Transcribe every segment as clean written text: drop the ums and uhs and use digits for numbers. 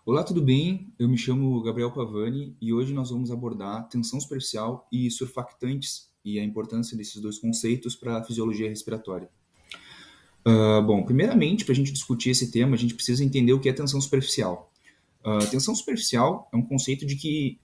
Olá, tudo bem? Eu me chamo Gabriel Pavani e hoje nós vamos abordar tensão superficial e surfactantes e a importância desses dois conceitos para a fisiologia respiratória. Bom, primeiramente, para a gente discutir esse tema, a gente precisa entender o que é tensão superficial. Tensão superficial é um conceito de que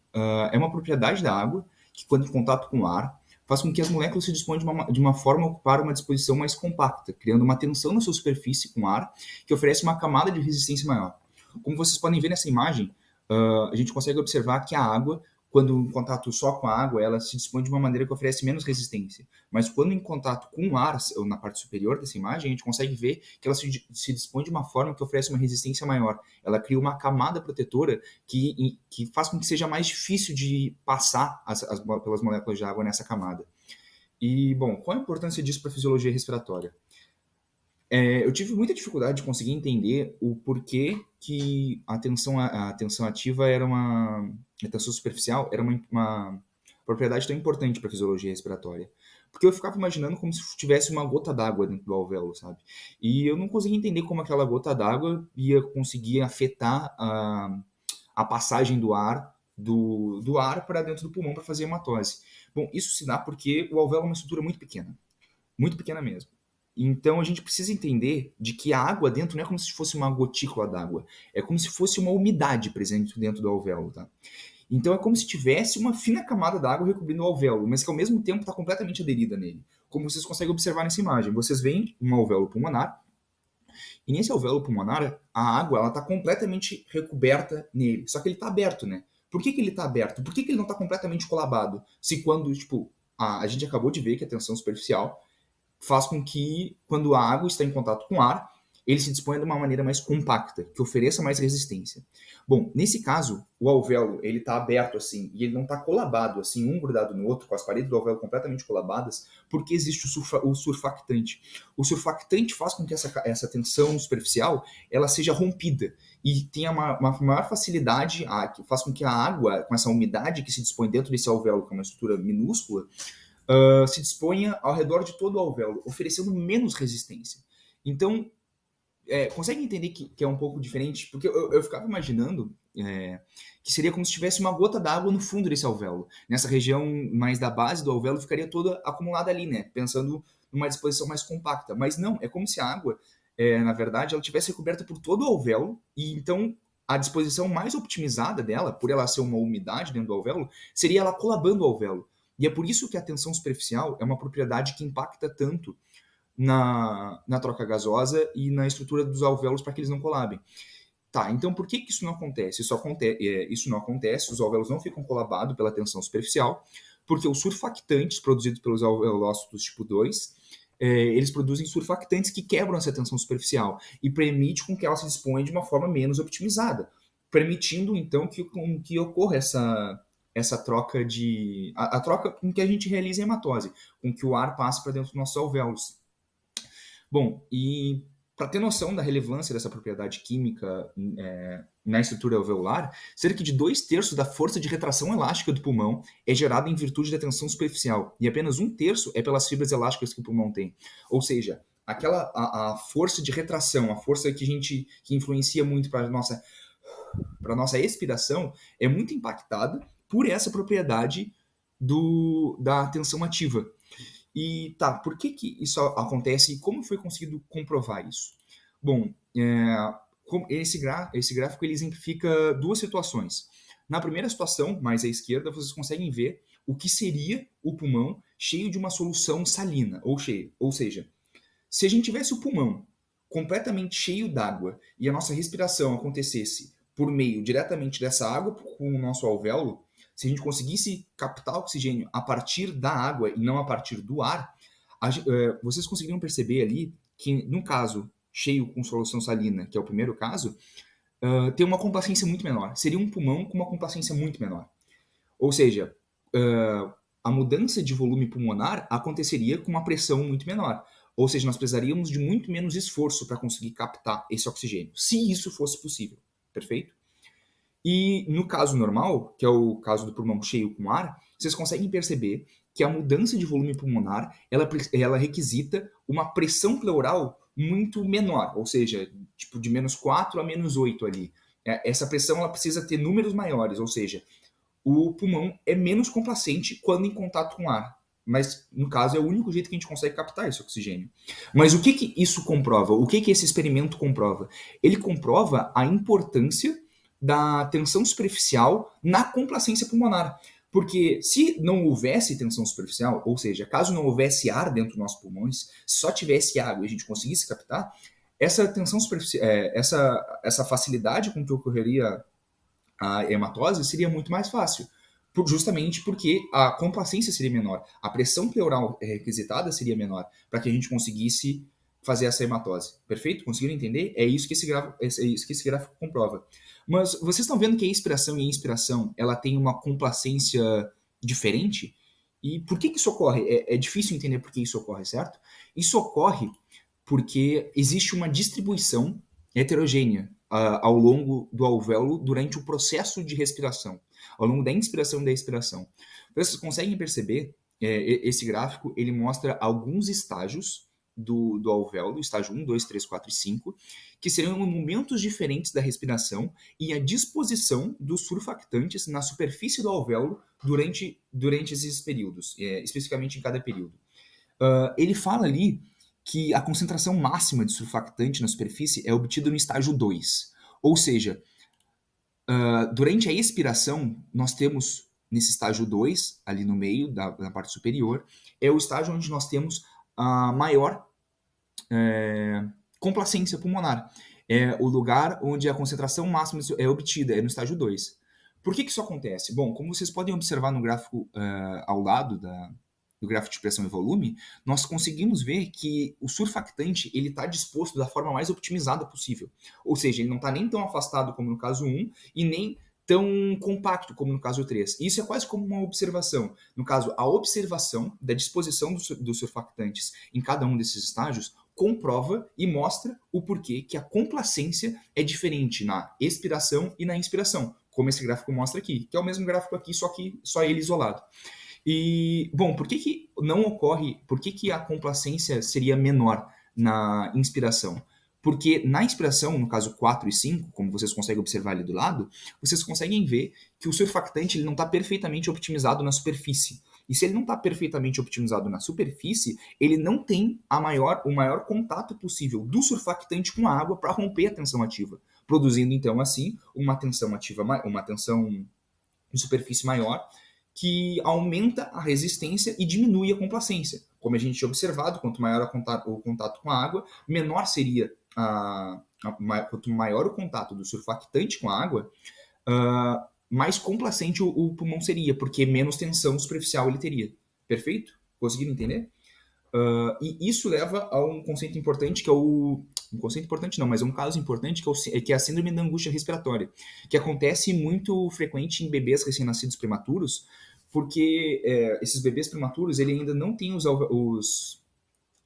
é uma propriedade da água que, quando em contato com o ar, faz com que as moléculas se disponham de uma forma a ocupar uma disposição mais compacta, criando uma tensão na sua superfície com o ar que oferece uma camada de resistência maior. Como vocês podem ver nessa imagem, a gente consegue observar que a água, quando em contato só com a água, ela se dispõe de uma maneira que oferece menos resistência. Mas quando em contato com o ar, ou na parte superior dessa imagem, a gente consegue ver que ela se dispõe de uma forma que oferece uma resistência maior. Ela cria uma camada protetora que faz com que seja mais difícil de passar pelas moléculas de água nessa camada. E, bom, qual a importância disso para a fisiologia respiratória? Eu tive muita dificuldade de conseguir entender o porquê que a tensão ativa era a tensão superficial era uma propriedade tão importante para a fisiologia respiratória. Porque eu ficava imaginando como se tivesse uma gota d'água dentro do alvéolo, sabe? E eu não conseguia entender como aquela gota d'água ia conseguir afetar a passagem do ar do ar para dentro do pulmão para fazer hematose. Bom, isso se dá porque o alvéolo é uma estrutura muito pequena mesmo. Então a gente precisa entender de que a água dentro não é como se fosse uma gotícula d'água, é como se fosse uma umidade presente dentro do alvéolo, tá? Então é como se tivesse uma fina camada d'água recobrindo o alvéolo, mas que ao mesmo tempo está completamente aderida nele. Como vocês conseguem observar nessa imagem, vocês veem um alvéolo pulmonar, e nesse alvéolo pulmonar, a água está completamente recoberta nele, só que ele está aberto, né? Por que ele está aberto? Por que ele não está completamente colabado? Se quando, tipo, a gente acabou de ver que a tensão superficial faz com que, quando a água está em contato com o ar, ele se disponha de uma maneira mais compacta, que ofereça mais resistência. Bom, nesse caso, o alvéolo ele está aberto assim e ele não está colabado assim, um grudado no outro, com as paredes do alvéolo completamente colabadas, porque existe o surfactante. O surfactante faz com que essa tensão superficial ela seja rompida e tenha uma maior facilidade, que faz com que a água, com essa umidade que se dispõe dentro desse alvéolo, que é uma estrutura minúscula, se disponha ao redor de todo o alvéolo, oferecendo menos resistência. Então, consegue entender que é um pouco diferente? Porque eu ficava imaginando que seria como se tivesse uma gota d'água no fundo desse alvéolo. Nessa região mais da base do alvéolo ficaria toda acumulada ali, né? Pensando numa disposição mais compacta. Mas não, é como se a água, na verdade, ela tivesse recoberta por todo o alvéolo e então a disposição mais optimizada dela, por ela ser uma umidade dentro do alvéolo, seria ela colabando o alvéolo. E é por isso que a tensão superficial é uma propriedade que impacta tanto na troca gasosa e na estrutura dos alvéolos para que eles não colabem. Tá, então por que isso não acontece? Isso não acontece, os alvéolos não ficam colabados pela tensão superficial, porque os surfactantes produzidos pelos alveolócitos tipo 2, eles produzem surfactantes que quebram essa tensão superficial e permite com que ela se disponha de uma forma menos optimizada, permitindo então que ocorra essa troca a troca com que a gente realiza a hematose, com que o ar passe para dentro dos nossos alvéolos. Bom, e para ter noção da relevância dessa propriedade química na estrutura alveolar, cerca de 2/3 da força de retração elástica do pulmão é gerada em virtude da tensão superficial, e apenas 1/3 é pelas fibras elásticas que o pulmão tem. Ou seja, a força de retração, a força que influencia muito para a nossa expiração, é muito impactada por essa propriedade da tensão ativa. E tá, por que isso acontece e como foi conseguido comprovar isso? Bom, esse gráfico ele exemplifica duas situações. Na primeira situação, mais à esquerda, vocês conseguem ver o que seria o pulmão cheio de uma solução salina, ou seja, se a gente tivesse o pulmão completamente cheio d'água e a nossa respiração acontecesse por meio diretamente dessa água com o nosso alvéolo, se a gente conseguisse captar oxigênio a partir da água e não a partir do ar, vocês conseguiriam perceber ali que, no caso cheio com solução salina, que é o primeiro caso, tem uma complacência muito menor. Seria um pulmão com uma complacência muito menor. Ou seja, a mudança de volume pulmonar aconteceria com uma pressão muito menor. Ou seja, nós precisaríamos de muito menos esforço para conseguir captar esse oxigênio, se isso fosse possível. Perfeito? E no caso normal, que é o caso do pulmão cheio com ar, vocês conseguem perceber que a mudança de volume pulmonar ela requisita uma pressão pleural muito menor, ou seja, tipo de -4 a -8 ali. Essa pressão ela precisa ter números maiores, ou seja, o pulmão é menos complacente quando em contato com o ar. Mas, no caso, é o único jeito que a gente consegue captar esse oxigênio. Mas o que, que isso comprova? O que, que esse experimento comprova? Ele comprova a importância da tensão superficial na complacência pulmonar. Porque se não houvesse tensão superficial, ou seja, caso não houvesse ar dentro dos nossos pulmões, só tivesse água e a gente conseguisse captar, essa tensão superficial, essa facilidade com que ocorreria a hematose seria muito mais fácil, justamente porque a complacência seria menor, a pressão pleural requisitada seria menor, para que a gente conseguisse fazer essa hematose. Perfeito? Conseguiram entender? É isso que esse gráfico comprova. Mas vocês estão vendo que a expiração e a inspiração ela tem uma complacência diferente? E por que, que isso ocorre? É difícil entender por que isso ocorre, certo? Isso ocorre porque existe uma distribuição heterogênea ao longo do alvéolo durante o processo de respiração, ao longo da inspiração e da expiração. Vocês conseguem perceber, esse gráfico ele mostra alguns estágios do alvéolo, estágio 1, 2, 3, 4 e 5, que seriam momentos diferentes da respiração e a disposição dos surfactantes na superfície do alvéolo durante esses períodos, especificamente em cada período. Ele fala ali que a concentração máxima de surfactante na superfície é obtida no estágio 2. Ou seja, durante a expiração, nós temos nesse estágio 2, ali no meio, na parte superior, é o estágio onde nós temos a maior complacência pulmonar. É o lugar onde a concentração máxima é obtida, é no estágio 2. Por que isso acontece? Bom, como vocês podem observar no gráfico ao lado do gráfico de pressão e volume, nós conseguimos ver que o surfactante ele está disposto da forma mais optimizada possível. Ou seja, ele não está nem tão afastado como no caso 1 e nem tão compacto como no caso 3. Isso é quase como uma observação. No caso, a observação da disposição dos surfactantes em cada um desses estágios comprova e mostra o porquê que a complacência é diferente na expiração e na inspiração, como esse gráfico mostra aqui, que é o mesmo gráfico aqui, só ele isolado. E, bom, por que, que não ocorre, por que, que a complacência seria menor na inspiração? Porque na inspiração, no caso 4 e 5, como vocês conseguem observar ali do lado, vocês conseguem ver que o surfactante ele não está perfeitamente optimizado na superfície. E se ele não está perfeitamente optimizado na superfície, ele não tem o maior contato possível do surfactante com a água para romper a tensão ativa, produzindo então assim uma tensão ativa, uma tensão de superfície maior, que aumenta a resistência e diminui a complacência. Como a gente tinha observado, quanto maior o contato com a água, menor seria quanto maior o contato do surfactante com a água, mais complacente o pulmão seria, porque menos tensão superficial ele teria. Perfeito? Conseguiram entender? E isso leva a um conceito importante, que é um conceito importante não, mas é um caso importante, que é a síndrome da angústia respiratória, que acontece muito frequente em bebês recém-nascidos prematuros, porque esses bebês prematuros ele ainda não têm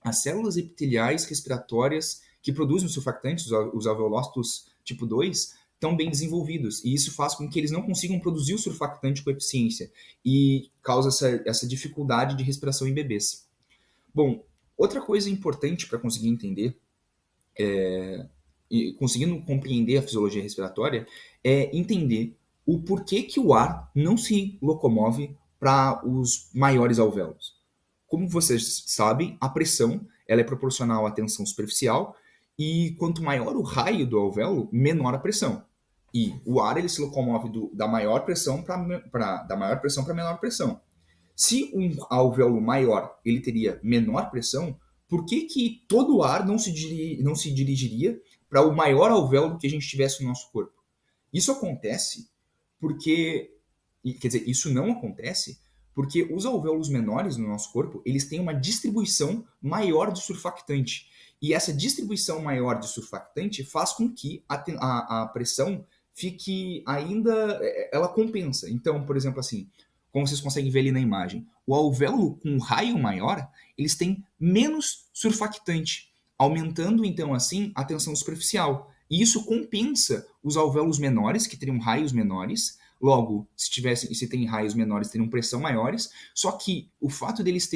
as células epiteliais respiratórias que produzem os surfactantes, os alveolócitos tipo 2, tão bem desenvolvidos, e isso faz com que eles não consigam produzir o surfactante com eficiência, e causa essa dificuldade de respiração em bebês. Bom, outra coisa importante para conseguir entender, e conseguindo compreender a fisiologia respiratória, é entender o porquê que o ar não se locomove para os maiores alvéolos. Como vocês sabem, a pressão ela é proporcional à tensão superficial e quanto maior o raio do alvéolo, menor a pressão. E o ar ele se locomove da maior pressão para menor pressão. Se um alvéolo maior ele teria menor pressão, por que, que todo o ar não se dirigiria para o maior alvéolo que a gente tivesse no nosso corpo? Isso acontece porque, quer dizer, isso não acontece porque os alvéolos menores no nosso corpo, eles têm uma distribuição maior de surfactante. E essa distribuição maior de surfactante faz com que a pressão fique ainda, ela compensa. Então, por exemplo, assim, como vocês conseguem ver ali na imagem, o alvéolo com um raio maior, eles têm menos surfactante, aumentando então assim a tensão superficial. E isso compensa os alvéolos menores, que teriam raios menores. Logo, se tem raios menores, teriam pressão maiores. Só que o fato deles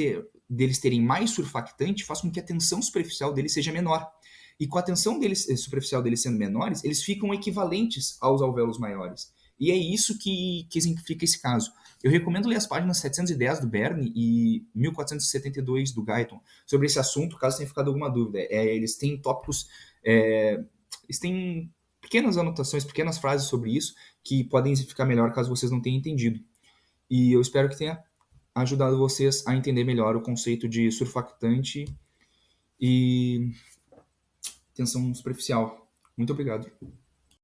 terem mais surfactante faz com que a tensão superficial deles seja menor. E com a tensão deles, superficial deles sendo menores, eles ficam equivalentes aos alvéolos maiores. E é isso que exemplifica esse caso. Eu recomendo ler as páginas 710 do Berni e 1472 do Guyton sobre esse assunto, caso tenha ficado alguma dúvida. Eles têm tópicos, eles têm pequenas anotações, pequenas frases sobre isso que podem exemplificar melhor caso vocês não tenham entendido. E eu espero que tenha ajudado vocês a entender melhor o conceito de surfactante e tensão superficial. Muito obrigado.